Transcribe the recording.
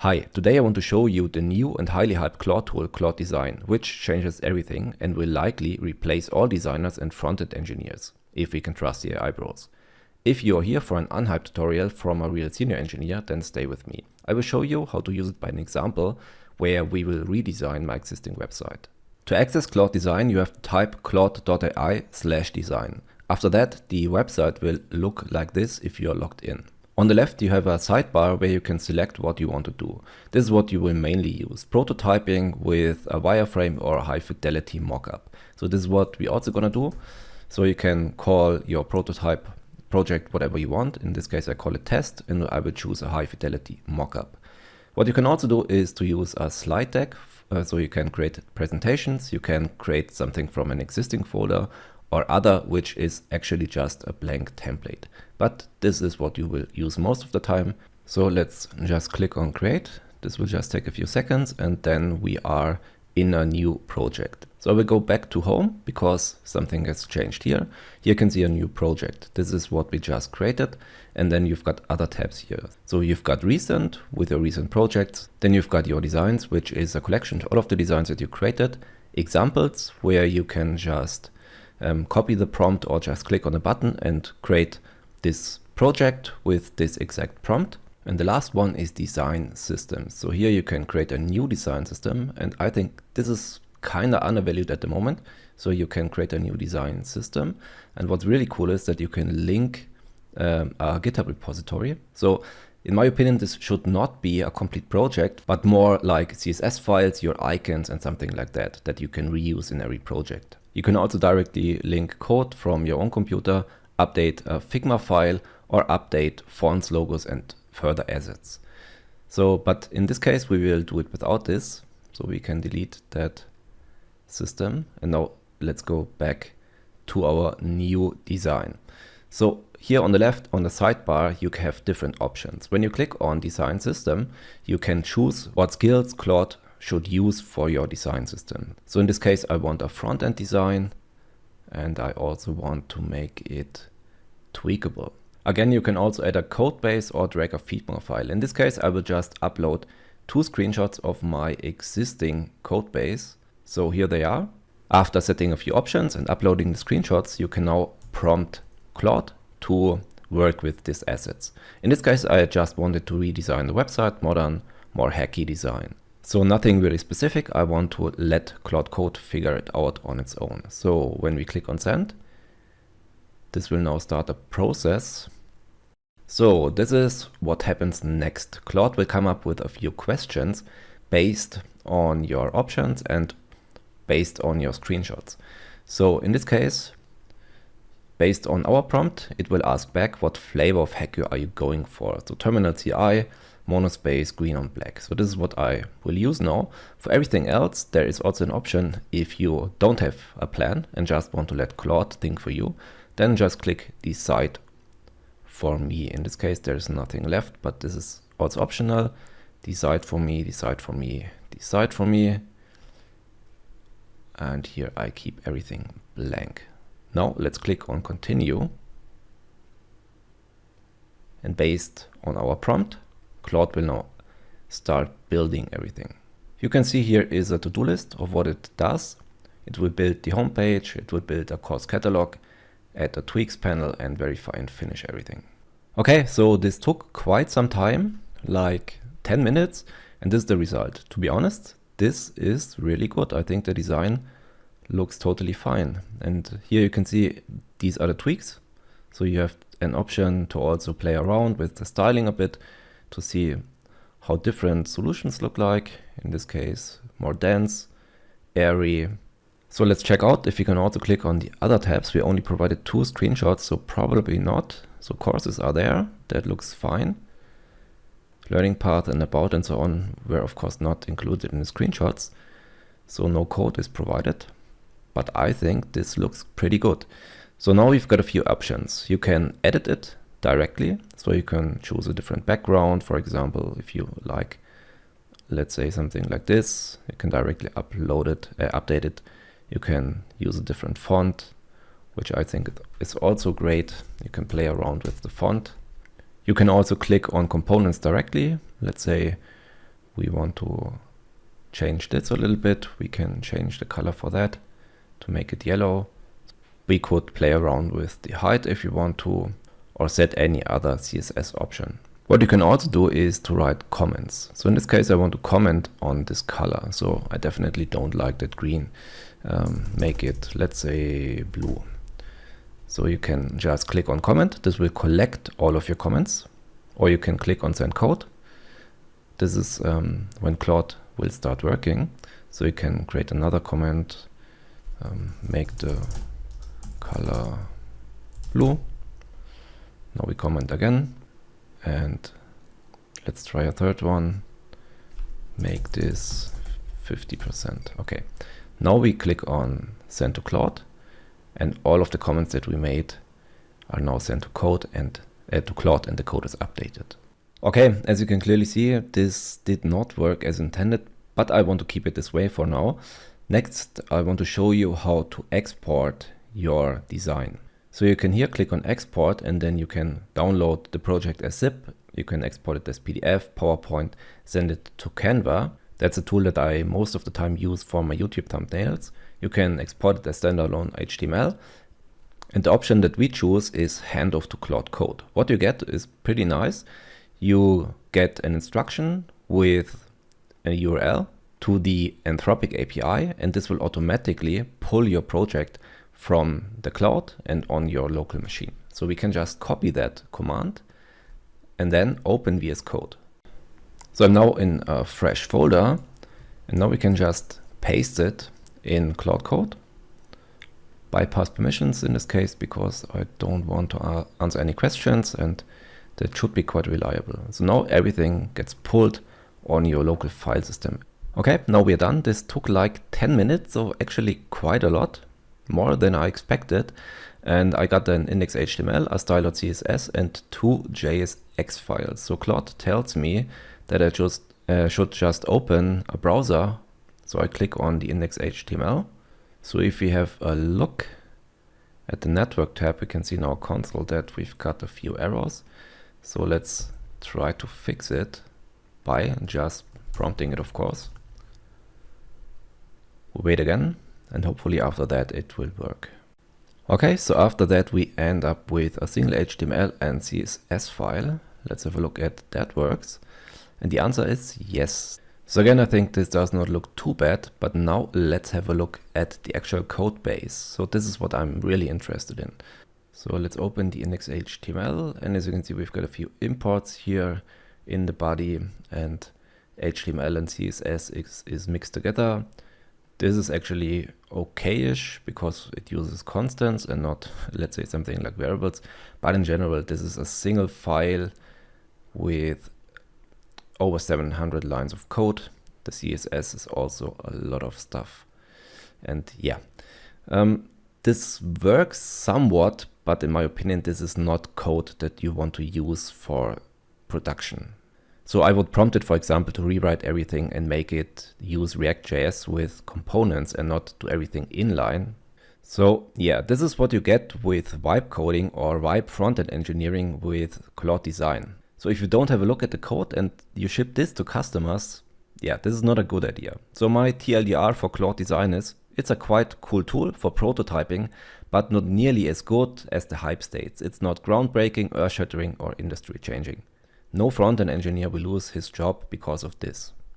Hi, today I want to show you the new and highly hyped Claude tool, Claude Design, which changes everything and will likely replace all designers and front-end engineers, if we can trust the AI bros. If you are here for an unhyped tutorial from a real senior engineer, then stay with me. I will show you how to use it by an example where we will redesign my existing website. To access Claude Design, you have to type claude.ai/design. After that, the website will look like this if you are logged in. On the left, you have a sidebar where you can select what you want to do. This is what you will mainly use: prototyping with a wireframe or a high fidelity mockup. So this is what we're also gonna do. So you can call your prototype project whatever you want. In this case, I call it test, and I will choose a high fidelity mockup. What you can also do is to use a slide deck. So you can create presentations, you can create something from an existing folder, or other, which is actually just a blank template. But this is what you will use most of the time. So let's just click on create. This will just take a few seconds, and then we are in a new project. So I will go back to home because something has changed here. Here you can see a new project. This is what we just created. And then you've got other tabs here. So you've got recent with your recent projects. Then you've got your designs, which is a collection of all of the designs that you created. Examples, where you can just copy the prompt or just click on a button and create this project with this exact prompt. And the last one is design systems. So here you can create a new design system, and I think this is kind of undervalued at the moment. So you can create a new design system, and what's really cool is that you can link a GitHub repository. So in my opinion, this should not be a complete project, but more like CSS files, your icons and something like that, that you can reuse in every project. You can also directly link code from your own computer, update a Figma file, or update fonts, logos, and further assets. So, but in this case, we will do it without this. So we can delete that system. And now let's go back to our new design. So here on the left, on the sidebar, you have different options. When you click on design system, you can choose what skills Claude should use for your design system. So in this case, I want a front-end design, and I also want to make it tweakable. Again, you can also add a code base or drag a Figma file. In this case, I will just upload 2 screenshots of my existing code base. So here they are. After setting a few options and uploading the screenshots, you can now prompt Claude to work with these assets. In this case, I just wanted to redesign the website, modern, more hacky design. So nothing really specific. I want to let Claude Code figure it out on its own. So when we click on send, this will now start a process. So this is what happens next. Claude will come up with a few questions based on your options and based on your screenshots. So in this case, based on our prompt, it will ask back what flavor of hack are you going for. So terminal CI, monospace, green on black. So this is what I will use now. For everything else, there is also an option if you don't have a plan and just want to let Claude think for you, then just click decide for me. In this case, there's nothing left, but this is also optional. Decide for me, decide for me, decide for me. And here I keep everything blank. Now let's click on continue. And based on our prompt, Claude will now start building everything. You can see here is a to-do list of what it does. It will build the homepage, it will build a course catalog, add a tweaks panel, and verify and finish everything. Okay, so this took quite some time, like 10 minutes, and this is the result. To be honest, this is really good. I think the design looks totally fine. And here you can see these are the tweaks. So you have an option to also play around with the styling a bit to see how different solutions look like. In this case, more dense, airy. So let's check out if you can also click on the other tabs. We only provided 2 screenshots, so probably not. So courses are there, that looks fine. Learning path and about and so on were of course not included in the screenshots. So no code is provided, but I think this looks pretty good. So now we've got a few options. You can edit it directly. So you can choose a different background. For example, if you like, let's say something like this, you can directly upload it, update it. You can use a different font, which I think is also great. You can play around with the font. You can also click on components directly. Let's say we want to change this a little bit, we can change the color for that to make it yellow. We could play around with the height if you want to, or set any other CSS option. What you can also do is to write comments. So in this case, I want to comment on this color. So I definitely don't like that green. Make it, let's say, blue. So you can just click on comment. This will collect all of your comments, or you can click on send code. This is when Claude will start working. So you can create another comment, make the color blue. Now we comment again, and let's try a third one. Make this 50%. Okay. Now we click on send to Claude, and all of the comments that we made are now sent to code and to Claude, and the code is updated. Okay, as you can clearly see, this did not work as intended, but I want to keep it this way for now. Next, I want to show you how to export your design. So you can here click on export, and then you can download the project as zip. You can export it as PDF, PowerPoint, send it to Canva. That's a tool that I most of the time use for my YouTube thumbnails. You can export it as standalone HTML. And the option that we choose is handoff to Claude Code. What you get is pretty nice. You get an instruction with a URL to the Anthropic API, and this will automatically pull your project from the cloud and on your local machine. So we can just copy that command and then open VS Code. So I'm now in a fresh folder, and now we can just paste it in Claude Code. Bypass permissions in this case, because I don't want to answer any questions, and that should be quite reliable. So now everything gets pulled on your local file system. Okay, now we're done. This took like 10 minutes, so actually quite a lot, more than I expected. And I got an index.html, a style.css, and 2 JSX files. So Claude tells me that I just should just open a browser. So I click on the index.html. So if we have a look at the network tab, we can see in our console that we've got a few errors. So let's try to fix it by just prompting it, of course. We'll wait again, and hopefully after that it will work. Okay, so after that we end up with a single HTML and CSS file. Let's have a look at that works. And the answer is yes. So again, I think this does not look too bad, but now let's have a look at the actual code base. So this is what I'm really interested in. So let's open the index.html, and as you can see, we've got a few imports here in the body, and HTML and CSS is mixed together. This is actually okay-ish because it uses constants and not, let's say, something like variables. But in general, this is a single file with over 700 lines of code. The CSS is also a lot of stuff. And yeah, this works somewhat, but in my opinion, this is not code that you want to use for production. So I would prompt it, for example, to rewrite everything and make it use React.js with components and not do everything inline. So yeah, this is what you get with vibe coding or vibe frontend engineering with Claude Design. So if you don't have a look at the code and you ship this to customers, yeah, this is not a good idea. So my TLDR for Claude Design is, it's a quite cool tool for prototyping, but not nearly as good as the hype states. It's not groundbreaking, earth-shattering, or industry-changing. No front-end engineer will lose his job because of this.